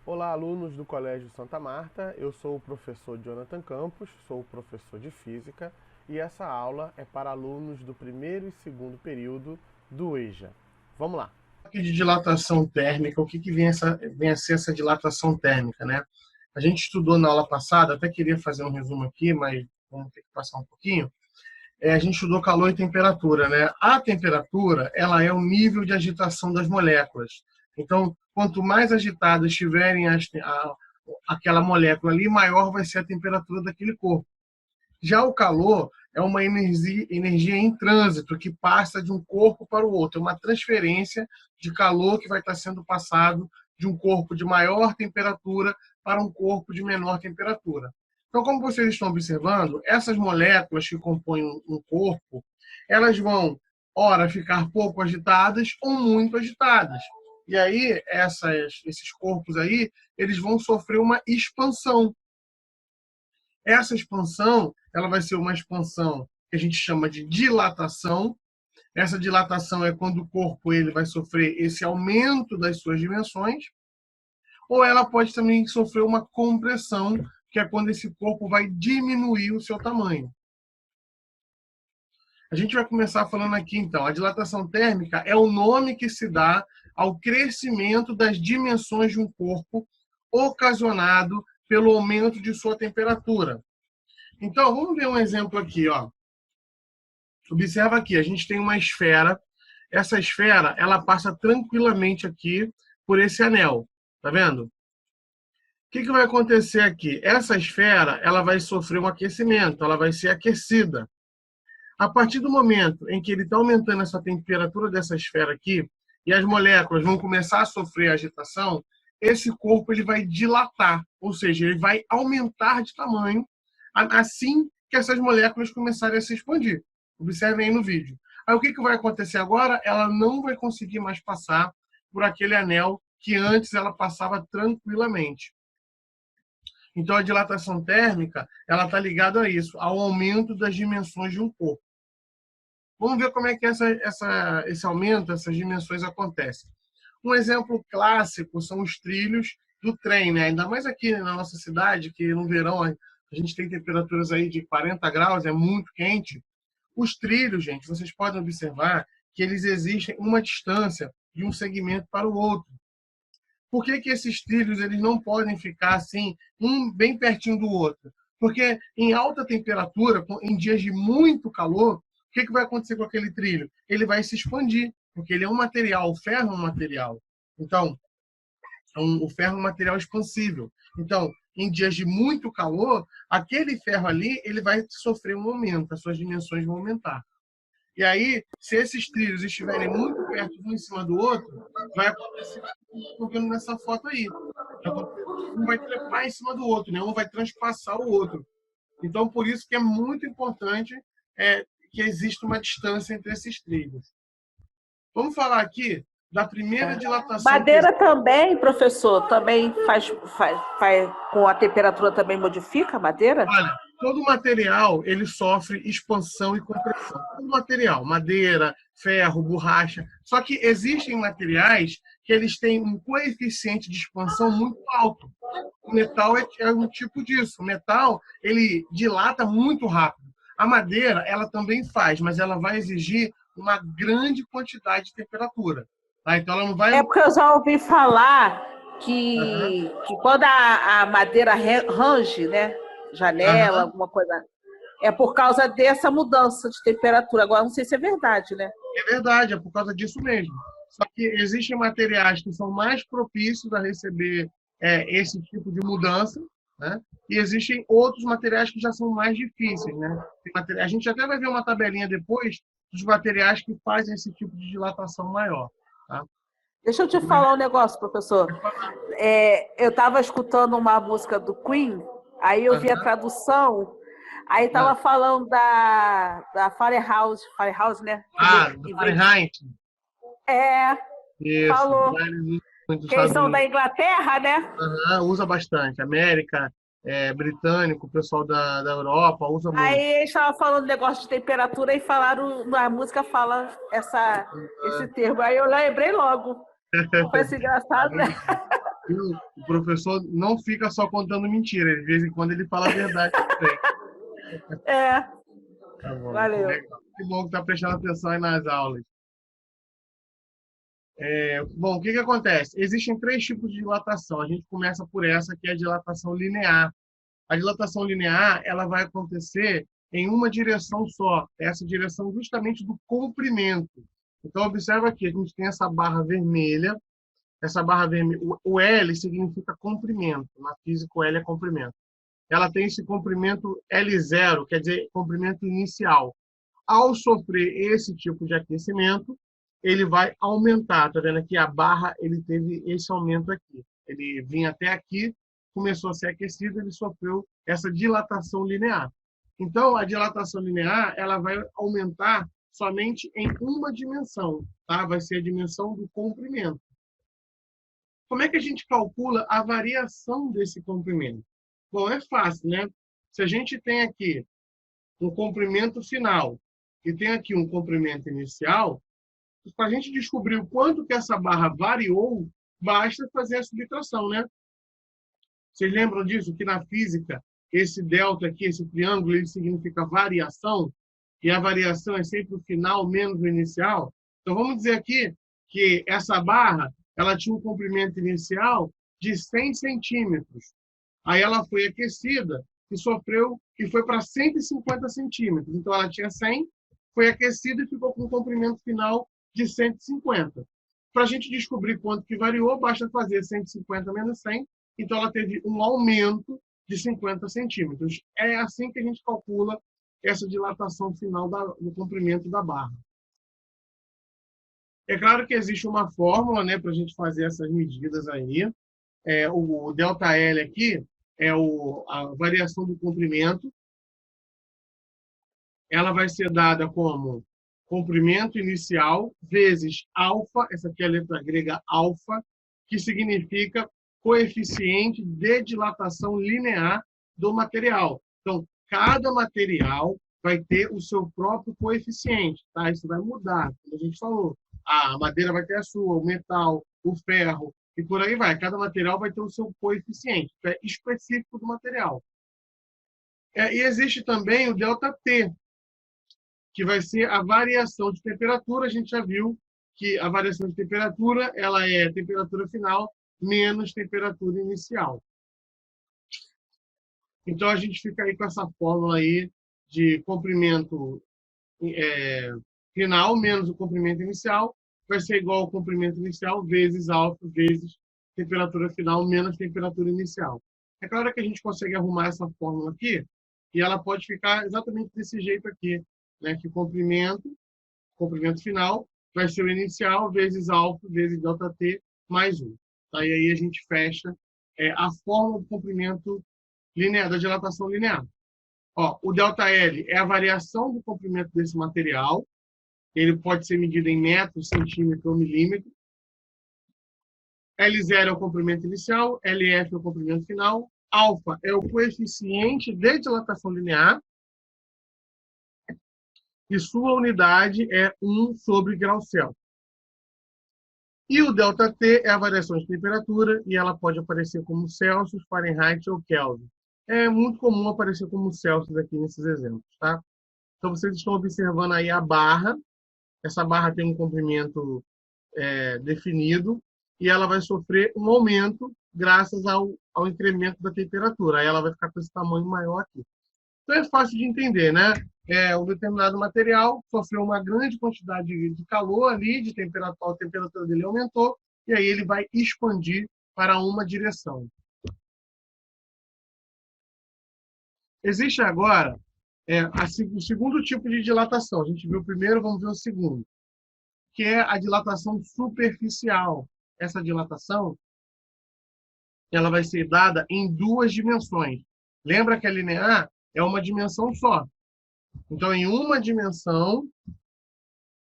Olá, alunos do Colégio Santa Marta. Eu sou o professor Jonathan Campos, sou professor de Física e essa aula é para alunos do primeiro e segundo período do EJA. Vamos lá. Aqui de dilatação térmica, o que vem a ser essa dilatação térmica, né? A gente estudou na aula passada, até queria fazer um resumo aqui, mas vamos ter que passar um pouquinho. A gente estudou calor e temperatura, né? A temperatura, ela é o nível de agitação das moléculas. Então, quanto mais agitadas estiverem aquela molécula ali, maior vai ser a temperatura daquele corpo. Já o calor é uma energia em trânsito que passa de um corpo para o outro, é uma transferência de calor que vai estar sendo passado de um corpo de maior temperatura para um corpo de menor temperatura. Então, como vocês estão observando, essas moléculas que compõem um corpo, elas vão, ora, ficar pouco agitadas ou muito agitadas. E aí, esses corpos aí, eles vão sofrer uma expansão. Essa expansão, ela vai ser uma expansão que a gente chama de dilatação. Essa dilatação é quando o corpo ele vai sofrer esse aumento das suas dimensões, ou ela pode também sofrer uma compressão, que é quando esse corpo vai diminuir o seu tamanho. A gente vai começar falando aqui, então, a dilatação térmica é o nome que se dá ao crescimento das dimensões de um corpo ocasionado pelo aumento de sua temperatura. Então, vamos ver um exemplo aqui, ó. Observa aqui, a gente tem uma esfera. Essa esfera, ela passa tranquilamente aqui por esse anel. Tá vendo? O que vai acontecer aqui? Essa esfera, ela vai sofrer um aquecimento, ela vai ser aquecida. A partir do momento em que ele está aumentando essa temperatura dessa esfera aqui, e as moléculas vão começar a sofrer agitação, esse corpo ele vai dilatar, ou seja, ele vai aumentar de tamanho assim que essas moléculas começarem a se expandir. Observem aí no vídeo. Aí o que vai acontecer agora? Ela não vai conseguir mais passar por aquele anel que antes ela passava tranquilamente. Então a dilatação térmica ela está ligada a isso, ao aumento das dimensões de um corpo. Vamos ver como é que esse aumento, essas dimensões acontecem. Um exemplo clássico são os trilhos do trem, né? Ainda mais aqui na nossa cidade, que no verão a gente tem temperaturas aí de 40 graus, é muito quente. Os trilhos, gente, vocês podem observar que eles existem uma distância de um segmento para o outro. Por que esses trilhos eles não podem ficar assim, um bem pertinho do outro? Porque em alta temperatura, em dias de muito calor, o que vai acontecer com aquele trilho? Ele vai se expandir, porque ele é um material, o ferro é um material. Então, o ferro é um material expansível. Então, em dias de muito calor, aquele ferro ali ele vai sofrer um aumento, as suas dimensões vão aumentar. E aí, se esses trilhos estiverem muito perto um em cima do outro, vai acontecer o que estou vendo nessa foto aí. Um vai trepar em cima do outro, né? Um vai transpassar o outro. Então, por isso que é muito importante que exista uma distância entre esses trilhos. Vamos falar aqui da primeira dilatação. Madeira também, professor, também faz com a temperatura também modifica a madeira? Olha, todo material ele sofre expansão e compressão. Todo material, madeira, ferro, borracha. Só que existem materiais que eles têm um coeficiente de expansão muito alto. O metal é um tipo disso. O metal ele dilata muito rápido. A madeira ela também faz, mas ela vai exigir uma grande quantidade de temperatura. Tá? Então ela não vai. É porque eu já ouvi falar que quando a madeira range, né? Janela, alguma coisa. É por causa dessa mudança de temperatura. Agora, não sei se é verdade, né? É verdade, é por causa disso mesmo. Só que existem materiais que são mais propícios a receber esse tipo de mudança, né? E existem outros materiais que já são mais difíceis, né? A gente até vai ver uma tabelinha depois dos materiais que fazem esse tipo de dilatação maior. Tá? Deixa eu te falar um negócio, professor. Eu estava escutando uma música do Queen, aí eu vi a tradução, aí estava falando da Fahrenheit, né? Do Fahrenheit. Isso, falou. Que eles são da Inglaterra, né? Usa bastante. América, britânico, o pessoal da Europa usa muito. Aí eles estavam falando negócio de temperatura e falaram, a música fala esse termo. Aí eu lembrei logo. Foi assim, engraçado, né? O professor não fica só contando mentira, de vez em quando ele fala a verdade também. É. Tá bom, Valeu. legal. Que bom que está prestando atenção aí nas aulas. Bom, o que acontece? Existem 3 tipos de dilatação. A gente começa por essa, que é a dilatação linear. A dilatação linear, ela vai acontecer em uma direção só. Essa direção justamente do comprimento. Então, observa aqui, a gente tem essa barra vermelha. Essa barra vermelha, o L significa comprimento. Na física, o L é comprimento. Ela tem esse comprimento L0, quer dizer, comprimento inicial. Ao sofrer esse tipo de aquecimento, ele vai aumentar. Está vendo aqui? A barra ele teve esse aumento aqui. Ele vinha até aqui, começou a ser aquecido, ele sofreu essa dilatação linear. Então, a dilatação linear ela vai aumentar somente em uma dimensão. Tá? Vai ser a dimensão do comprimento. Como é que a gente calcula a variação desse comprimento? Bom, é fácil, né? Se a gente tem aqui um comprimento final e tem aqui um comprimento inicial, para a gente descobrir o quanto que essa barra variou, basta fazer a subtração, né? Vocês lembram disso? Que na física, esse delta aqui, esse triângulo, ele significa variação, e a variação é sempre o final menos o inicial. Então, vamos dizer aqui que essa barra ela tinha um comprimento inicial de 100 centímetros. Aí ela foi aquecida e foi para 150 centímetros. Então, ela tinha 100, foi aquecida e ficou com um comprimento final de 150. Para a gente descobrir quanto que variou, basta fazer 150 menos 100. Então, ela teve um aumento de 50 centímetros. É assim que a gente calcula essa dilatação final do comprimento da barra. É claro que existe uma fórmula, né, para a gente fazer essas medidas aí. O ΔL aqui é a variação do comprimento. Ela vai ser dada como comprimento inicial vezes alfa, essa aqui é a letra grega alfa, que significa coeficiente de dilatação linear do material. Então, cada material vai ter o seu próprio coeficiente, tá? Isso vai mudar, como a gente falou. A madeira vai ter a sua, o metal, o ferro, e por aí vai. Cada material vai ter o seu coeficiente, que é específico do material. E existe também o ΔT, que vai ser a variação de temperatura. A gente já viu que a variação de temperatura ela é temperatura final menos temperatura inicial. Então, a gente fica aí com essa fórmula aí de comprimento final menos o comprimento inicial vai ser igual ao comprimento inicial vezes alfa vezes temperatura final menos temperatura inicial. É claro que a gente consegue arrumar essa fórmula aqui e ela pode ficar exatamente desse jeito aqui, né? Que comprimento final vai ser o inicial vezes alfa vezes ΔT mais 1. Tá? E aí a gente fecha a fórmula do comprimento linear, da dilatação linear. Ó, o ΔL é a variação do comprimento desse material. Ele pode ser medido em metro, centímetro ou milímetro. L0 é o comprimento inicial, LF é o comprimento final, alfa é o coeficiente de dilatação linear e sua unidade é 1 sobre grau Celsius. E o ΔT é a variação de temperatura e ela pode aparecer como Celsius, Fahrenheit ou Kelvin. É muito comum aparecer como Celsius aqui nesses exemplos, tá? Então, vocês estão observando aí a barra. Essa barra tem um comprimento definido e ela vai sofrer um aumento graças ao incremento da temperatura. Aí ela vai ficar com esse tamanho maior aqui. Então, é fácil de entender, né? Um determinado material sofreu uma grande quantidade de calor ali, a temperatura dele aumentou, e aí ele vai expandir para uma direção. Existe agora o segundo tipo de dilatação. A gente viu o primeiro, vamos ver o segundo, que é a dilatação superficial. Essa dilatação ela vai ser dada em 2 dimensões. Lembra que a linear é uma dimensão só. Então, em uma dimensão,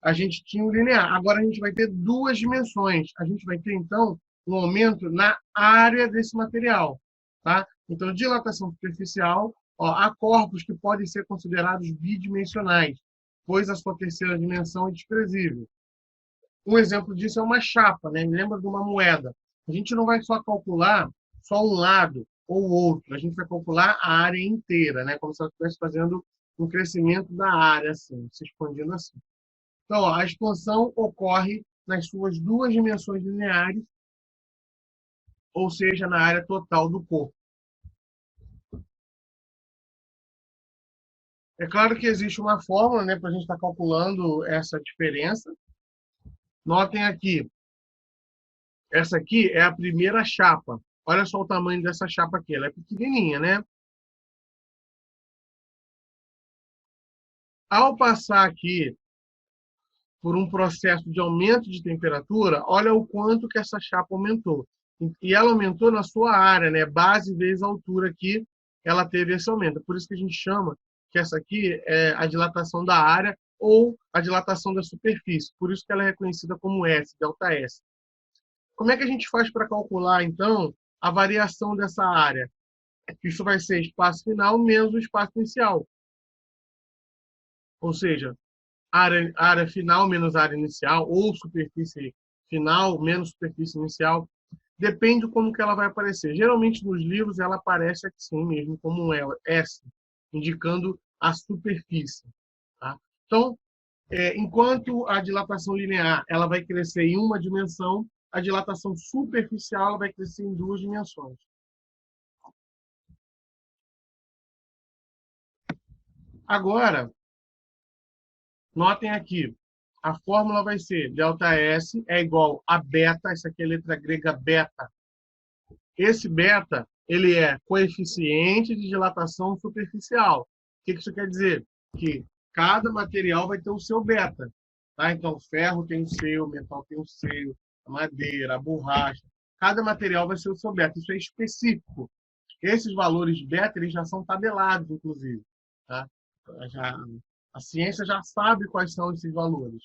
a gente tinha o linear. Agora, a gente vai ter 2 dimensões. A gente vai ter, então, um aumento na área desse material. Tá? Então, dilatação superficial, há corpos que podem ser considerados bidimensionais, pois a sua terceira dimensão é desprezível. Um exemplo disso é uma chapa, né? Lembra de uma moeda. A gente não vai só calcular só um lado ou outro, a gente vai calcular a área inteira, né? Como se ela estivesse fazendo um crescimento da área, assim, se expandindo assim. Então, ó, a expansão ocorre nas suas duas dimensões lineares, ou seja, na área total do corpo. É claro que existe uma fórmula, né, para a gente estar calculando essa diferença. Notem aqui, essa aqui é a primeira chapa. Olha só o tamanho dessa chapa aqui, ela é pequenininha, né? Ao passar aqui por um processo de aumento de temperatura, olha o quanto que essa chapa aumentou. E ela aumentou na sua área, né? Base vezes altura aqui, ela teve esse aumento. Por isso que a gente chama que essa aqui é a dilatação da área ou a dilatação da superfície. Por isso que ela é reconhecida como S, delta S. Como é que a gente faz para calcular, então, a variação dessa área? Isso vai ser espaço final menos o espaço inicial. Ou seja, área final menos área inicial, ou superfície final menos superfície inicial. Depende de como que ela vai aparecer. Geralmente, nos livros, ela aparece assim mesmo, como um S, indicando a superfície. Tá? Então, enquanto a dilatação linear ela vai crescer em uma dimensão, a dilatação superficial ela vai crescer em duas dimensões. Agora, notem aqui, a fórmula vai ser ΔS é igual a beta, essa aqui é a letra grega beta. Esse beta, ele é coeficiente de dilatação superficial. O que isso quer dizer? Que cada material vai ter o seu beta. Tá? Então, o ferro tem o seu, o metal tem o seu, a madeira, a borracha. Cada material vai ser o seu beta. Isso é específico. Esses valores beta eles já são tabelados, inclusive. Tá? A ciência já sabe quais são esses valores.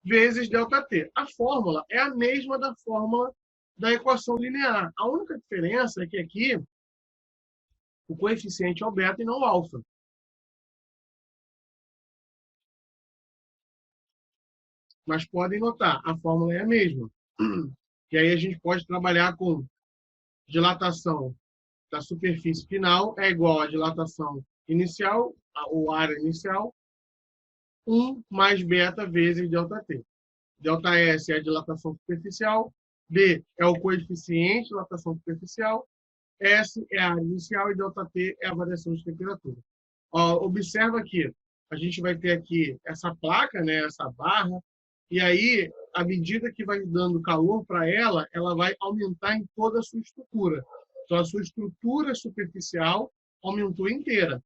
Vezes ΔT. A fórmula é a mesma da fórmula da equação linear. A única diferença é que aqui o coeficiente é o beta e não o alfa. Mas podem notar, a fórmula é a mesma. E aí a gente pode trabalhar com dilatação da superfície final é igual à dilatação inicial, ou área inicial, 1 mais beta vezes ΔT. ΔS é a dilatação superficial, B é o coeficiente de dilatação superficial, S é a área inicial e ΔT é a variação de temperatura. Ó, observa aqui, a gente vai ter aqui essa placa, né, essa barra, e aí, à medida que vai dando calor para ela, ela vai aumentar em toda a sua estrutura. Então, a sua estrutura superficial aumentou inteira.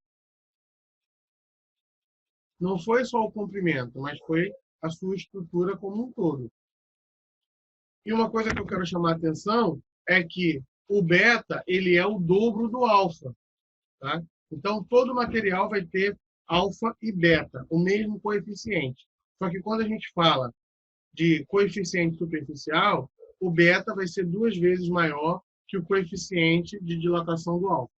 Não foi só o comprimento, mas foi a sua estrutura como um todo. E uma coisa que eu quero chamar a atenção é que o beta ele é o dobro do alfa. Tá? Então, todo material vai ter alfa e beta, o mesmo coeficiente. Só que quando a gente fala de coeficiente superficial, o beta vai ser 2 vezes maior que o coeficiente de dilatação do alfa.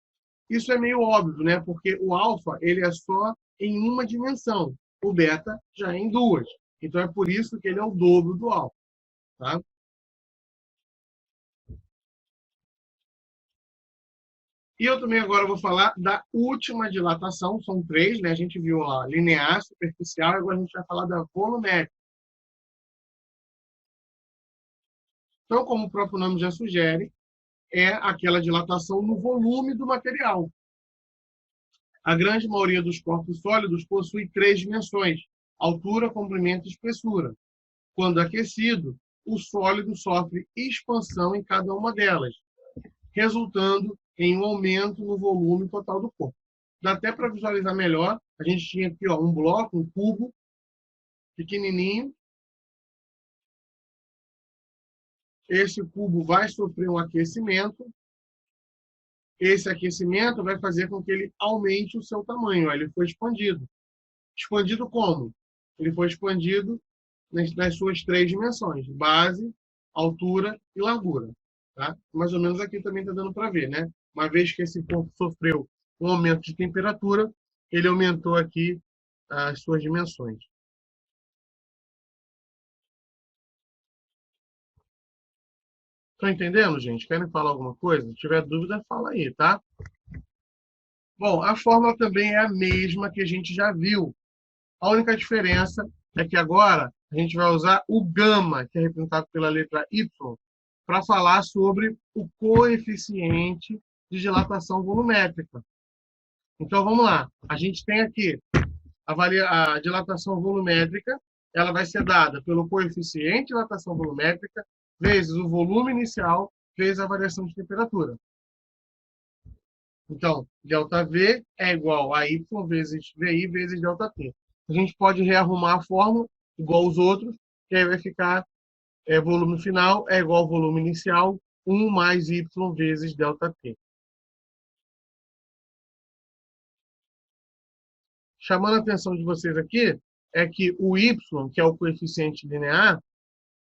Isso é meio óbvio, né? Porque o alfa ele é só em uma dimensão, o beta já é em duas. Então, é por isso que ele é o dobro do alfa. Tá? E eu também agora vou falar da última dilatação, são 3, né? A gente viu lá, linear, superficial, agora a gente vai falar da volumétrica. Então, como o próprio nome já sugere, é aquela dilatação no volume do material. A grande maioria dos corpos sólidos possui 3 dimensões, altura, comprimento e espessura. Quando aquecido, o sólido sofre expansão em cada uma delas, resultando em um aumento no volume total do corpo. Dá até para visualizar melhor. A gente tinha aqui um bloco, um cubo, pequenininho. Esse cubo vai sofrer um aquecimento. Esse aquecimento vai fazer com que ele aumente o seu tamanho. Ele foi expandido. Expandido como? Ele foi expandido nas suas 3 dimensões: base, altura e largura. Tá? Mais ou menos aqui também está dando para ver, né? Uma vez que esse corpo sofreu um aumento de temperatura, ele aumentou aqui as suas dimensões. Estão entendendo, gente? Querem falar alguma coisa? Se tiver dúvida, fala aí, tá? Bom, a fórmula também é a mesma que a gente já viu. A única diferença é que agora a gente vai usar o gama, que é representado pela letra Y, para falar sobre o coeficiente de dilatação volumétrica. Então, vamos lá. A gente tem aqui a dilatação volumétrica, ela vai ser dada pelo coeficiente de dilatação volumétrica vezes o volume inicial vezes a variação de temperatura. Então, ΔV é igual a Y vezes VI vezes ΔT. A gente pode rearrumar a fórmula igual aos outros, que aí vai ficar volume final é igual ao volume inicial, 1 mais Y vezes ΔT. Chamando a atenção de vocês aqui, é que o Y, que é o coeficiente linear,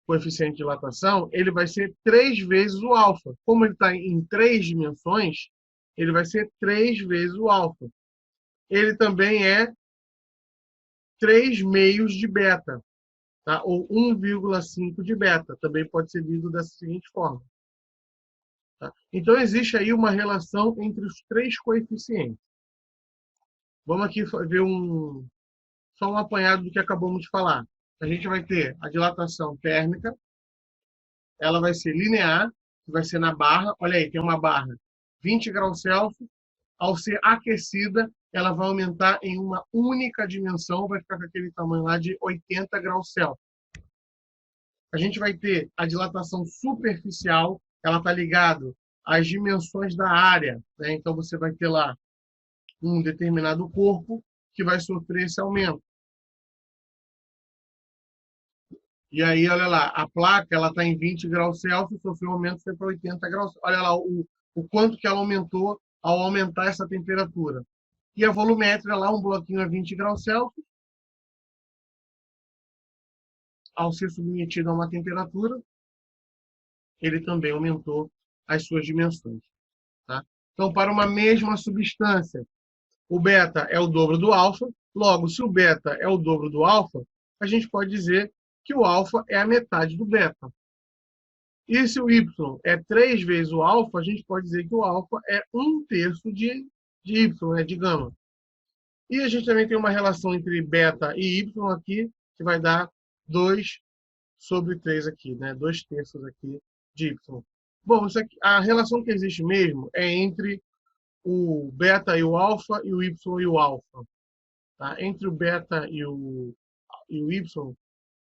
coeficiente de dilatação, ele vai ser 3 vezes o alfa. Como ele está em 3 dimensões, ele vai ser 3 vezes o alfa. Ele também é 3 meios de beta, tá? Ou 1,5 de beta. Também pode ser lido dessa seguinte forma. Tá? Então, existe aí uma relação entre os 3 coeficientes. Vamos aqui ver só um apanhado do que acabamos de falar. A gente vai ter a dilatação térmica, ela vai ser linear, vai ser na barra. Olha aí, tem uma barra 20 graus Celsius. Ao ser aquecida, ela vai aumentar em uma única dimensão, vai ficar com aquele tamanho lá de 80 graus Celsius. A gente vai ter a dilatação superficial, ela está ligada às dimensões da área, né? Então, você vai ter lá um determinado corpo que vai sofrer esse aumento. E aí, olha lá, a placa ela está em 20 graus Celsius, sofreu um aumento, foi para 80 graus. Olha lá o quanto que ela aumentou ao aumentar essa temperatura. E a volumétria lá, um bloquinho a 20 graus Celsius, ao ser submetido a uma temperatura, ele também aumentou as suas dimensões. Tá? Então, para uma mesma substância, o beta é o dobro do alfa. Logo, se o beta é o dobro do alfa, a gente pode dizer que o alfa é a metade do beta. E se o y é 3 vezes o alfa, a gente pode dizer que o alfa é 1/3 de y, né, de gama. E a gente também tem uma relação entre beta e y aqui, que vai dar 2/3 aqui, né? 2/3 aqui de y. Bom, isso aqui, a relação que existe mesmo é entre o beta e o alfa e o y e o alfa. Tá? Entre o beta e o y,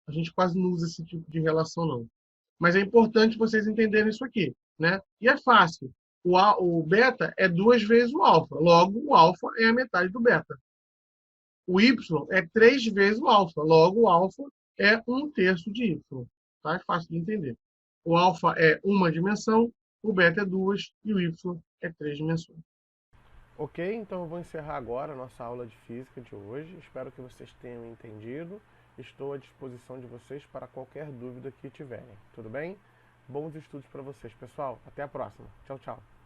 a gente quase não usa esse tipo de relação, não. Mas é importante vocês entenderem isso aqui, né? E é fácil. O beta é 2 vezes o alfa. Logo, o alfa é a metade do beta. O y é 3 vezes o alfa. Logo, o alfa é 1/3 de y. Tá? É fácil de entender. O alfa é uma dimensão, o beta é 2 e o y é 3 dimensões. Ok, então eu vou encerrar agora a nossa aula de física de hoje. Espero que vocês tenham entendido. Estou à disposição de vocês para qualquer dúvida que tiverem. Tudo bem? Bons estudos para vocês, pessoal. Até a próxima. Tchau, tchau.